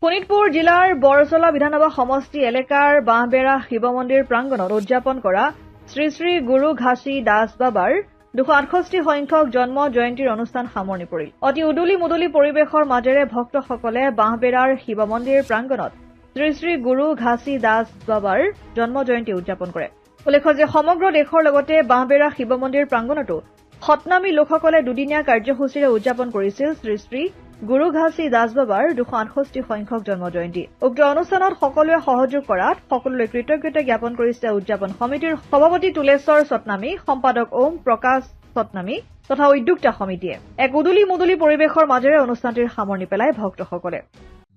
শোণিতপুৰ জিলাৰ বৰচলা বিধানসভা সমষ্টি এলেকাৰ বাঁহবেৰা শিৱ মন্দিৰ প্ৰাংগণত উদযাপন কৰা শ্ৰী শ্ৰী গুৰু ঘাসী দাস বাবাৰ 268 সংখ্যক জন্ম জয়ন্তীৰ অনুষ্ঠান সামৰণি পৰিল। অতি উদুলি মুদুলি পৰিৱেশৰ মাজেৰে ভক্তসকলে বাঁহবেৰাৰ শিৱ মন্দিৰ প্ৰাংগণত শ্ৰী শ্ৰী গুৰু ঘাসী দাস বাবাৰ জন্ম জয়ন্তী উদযাপন কৰে। উল্লেখ্য যে সমগ্ৰ দেশৰ লগতে বাঁহবেৰা শিৱ মন্দিৰ প্ৰাংগণতো সতনামী লোকসকলে দুদিনীয়া কাৰ্যসূচীৰে উদযাপন কৰিছিল শ্ৰী শ্ৰী গুৰু ঘাসী দাস বাবাৰ 268 সংখ্যক জন্ম জয়ন্তী। উক্ত অনুষ্ঠানত সকলোৱে সহযোগ কৰাত সকলোৰে কৃতজ্ঞতা জ্ঞাপন কৰিছে উদযাপন সমিতিৰ সভাপতি তুলেশ্বৰ সতনামী, সম্পাদক ওম প্ৰকাশ সতনামী তথা উদ্যোক্তা সমিতিয়ে। এক উদুলি মুদুলি পৰিৱেশৰ মাজেৰে অনুষ্ঠানটিৰ সামৰণি পেলাই ভক্তসকলে।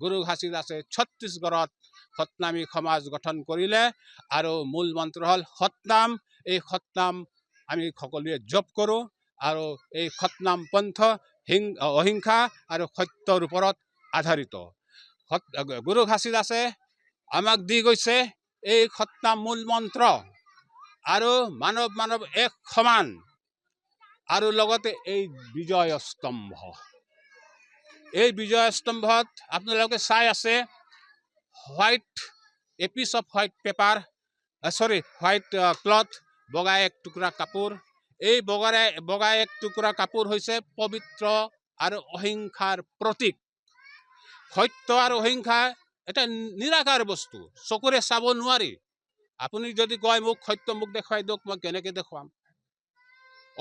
গুৰু ঘাসী দাসে ছত্তীশগড়ত সতনামী সমাজ গঠন কৰিলে আৰু মূল মন্ত্ৰ হ'ল সতনাম। এই সতনাম আমি সকলোৱে জপ কৰোঁ আৰু এই সতনাম পন্থ অহিংসা আৰু সত্যৰ ওপৰত আধাৰিত। গুৰু ঘাসী দাসে আমাক দি গৈছে এই সতনাম মূল মন্ত্ৰ আৰু মানৱ এক সমান আৰু লগতে এই বিজয় স্তম্ভ। এই বিজয় স্তম্ভত আপোনালোকে চাই আছে এ পিচ অফ হোৱাইট ক্লথ, বগা এক টুকুৰা কাপোৰ। এই বগা এক টুকুৰা কাপোৰ হৈছে পবিত্ৰ আৰু অহিংসাৰ প্ৰতীক। সত্য আৰু অহিংসা এটা নিৰাকাৰ বস্তু, চকুৰে চাব নোৱাৰি। আপুনি যদি কয় মোক সত্য মোক দেখুৱাই দিয়ক, মই কেনেকৈ দেখুৱাম?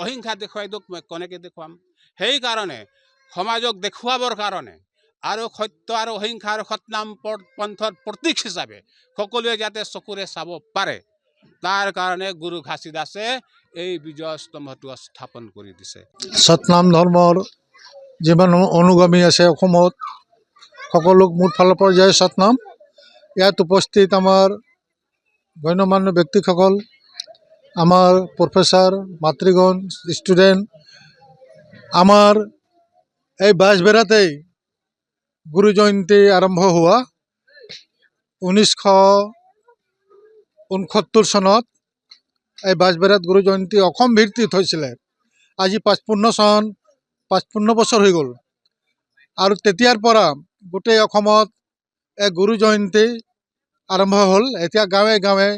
অহিংসা দেখুৱাই দিয়ক, মই কেনেকৈ দেখুৱাম? সেইকাৰণে সমাজক দেখুৱাবৰ কাৰণে আৰু সত্য আৰু অহিংসাৰ সতনাম পন্থৰ প্ৰতীক হিচাপে সকলোৱে যাতে চকুৰে চাব পাৰে, তাৰ কাৰণে গুৰু ঘাসী দাসে এই বিজয় স্তম্ভটো স্থাপন কৰি দিছে। সতনাম ধৰ্মৰ যিমান অনুগামী আছে অসমত সকলোক মোৰ ফালৰ পৰা যায় সতনাম। ইয়াত উপস্থিত আমাৰ গণ্যমান্য ব্যক্তিসকল, আমাৰ প্ৰফেচাৰ, মাতৃগণ, ষ্টুডেণ্ট, আমাৰ এই বাঁশবেৰাতেই গুৰু জয়ন্তী আৰম্ভ হোৱা 1969 চনত এই বাঁশবেৰাত গুৰু জয়ন্তী অসম ভিত্তিত হৈছিলে। আজি 55 বছৰ হৈ গ'ল আৰু তেতিয়াৰ পৰা গোটেই অসমত এই গুৰু জয়ন্তী আৰম্ভ হ'ল। এতিয়া গাঁৱে গাঁৱে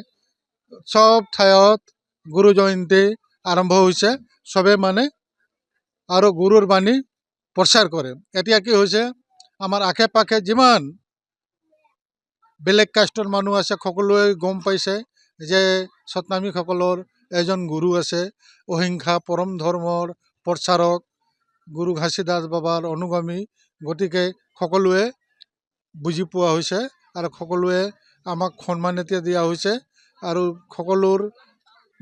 চব ঠাইত গুৰু জয়ন্তী আৰম্ভ হৈছে, চবে মানে আৰু গুৰুৰ বাণী প্ৰচাৰ কৰে। এতিয়া কি হৈছে, আমাৰ আশে পাশে যিমান বেলেগ কাষ্টৰ মানুহ আছে সকলোৱে গম পাইছে যে সতনামীসকলৰ এজন গুৰু আছে, অহিংসা পৰম ধৰ্মৰ প্ৰচাৰক গুৰু ঘাসী দাস বাবাৰ অনুগামী। গতিকে সকলোৱে বুজি পোৱা হৈছে আৰু সকলোৱে আমাক সন্মান এতিয়া দিয়া হৈছে আৰু সকলোৰ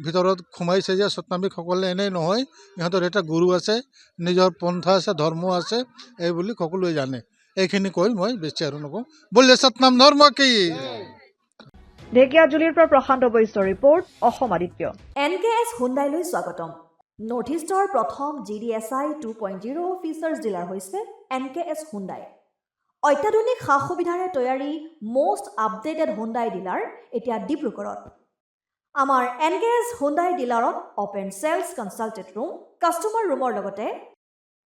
ভিতৰত সোমাইছে যে সতনামীসকলে এনেই নহয়, ইহঁতৰ এটা গুৰু আছে, নিজৰ পন্থা আছে, ধৰ্ম আছে, এই বুলি সকলোৱে জানে। এইখিনি কৈ মই বেছি আৰু নকওঁ। বলে সতনাম ধৰ্ম কি। ঢেকিয়াজুলিৰ পৰা প্ৰশান্ত বৈশ্যৰ ৰিপৰ্ট, অসম আদিত্য। NKS হুণ্ডাইলৈ স্বাগতম। নৰ্থ ইষ্টৰ প্ৰথম GDSI 2.0 ফিচাৰ্ছ ডিলাৰ হৈছে NKS হুণ্ডাই। অত্যাধুনিক সা সুবিধাৰে তৈয়াৰী মষ্ট আপডেটেড হুণ্ডাই ডিলাৰ এতিয়া ডিব্ৰুগড়ত। আমাৰ NKS হুণ্ডাই ডিলাৰত open sales consulted room, customer ৰুমৰ লগতে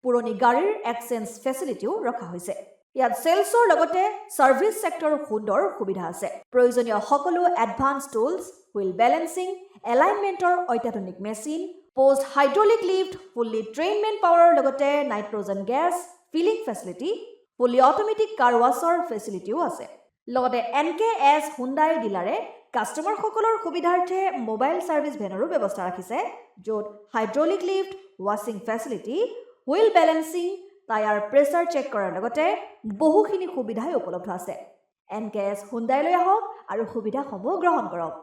পুৰণি গাড়ীৰ এক্সচেঞ্জ ফেচিলিটিও ৰখা হৈছে। ইয়াত চেলছৰ লগতে ছাৰ্ভিচ ছেক্টৰৰ সুন্দৰ সুবিধা আছে। প্ৰয়োজনীয় সকলো এডভান্স টুলছ, হুইল বেলেন্সিং, এলাইনমেণ্টৰ অত্যাধুনিক machine, post hydraulic lift, fully ট্ৰেইনমেণ্ট পাৱাৰৰ লগতে nitrogen gas filling facility, fully automatic car ৱাছৰ ফেচিলিটিও আছে। লগতে NKS হুণ্ডাই ডিলাৰে কাষ্টমাৰসকলৰ সুবিধাৰ্থে মোবাইল ছাৰ্ভিচ ভেনৰো ব্যৱস্থা ৰাখিছে, য'ত হাইড্ৰলিক লিফ্ট, ৱাছিং facility, wheel balancing, tyre pressure check কৰাৰ লগতে বহুখিনি সুবিধাই উপলব্ধ আছে। NKS হুণ্ডাইলৈ আহক আৰু সুবিধাসমূহ গ্ৰহণ কৰক।